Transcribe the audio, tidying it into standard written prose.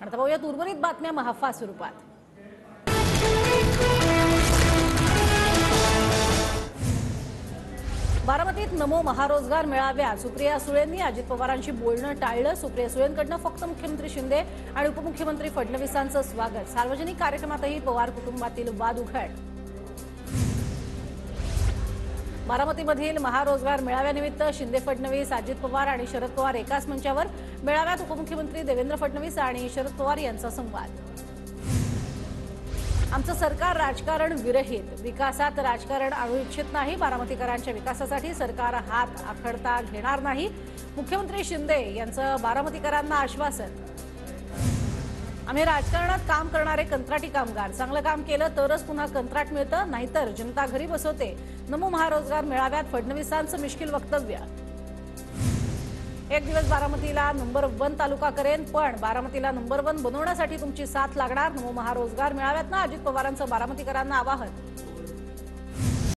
आता पाहूयात उर्वरित बातम्या महाफा स्वरूपात। बारामतीत नमो महारोजगार मेळाव्यात सुप्रिया सुळेंनी अजित पवारांशी बोलणं टाळलं। सुप्रिया सुळेंकडून फक्त मुख्यमंत्री शिंदे आणि उपमुख्यमंत्री फडणवीसांचं स्वागत। सार्वजनिक कार्यक्रमातही पवार कुटुंबातील वाद उघड। बारामतीमधील महारोजगार मेळाव्यानिमित्त शिंदे फडणवीस अजित पवार आणि शरद पवार एकाच मंचावर। मेळाव्यात उपमुख्यमंत्री देवेंद्र फडणवीस आणि शरद पवार यांचा संवाद। आमचं सरकार राजकारण विरहित, विकासात राजकारण आणू इच्छित नाही। बारामतीकरांच्या विकासासाठी सरकार हात आखडता घेणार नाही। मुख्यमंत्री शिंदे यांचं बारामतीकरांना आश्वासन। आम्ही राजकारणात काम करणारे कंत्राटी कामगार, चांगलं काम केलं तरच पुन्हा कंत्राट मिळतं, नाहीतर जनता घरी बसवते। नमो महारोजगार मेळाव्यात फडणवीसांचं मिश्किल वक्तव्य। एक दिवस बारामतीला नंबर 1 तालुका करेन, पण बारामतीला नंबर 1 बनवण्यासाठी तुमची साथ लागणार। नमो महारोजगार मेळाव्यात अजित पवारांचं बारामतीकरांना आवाहन।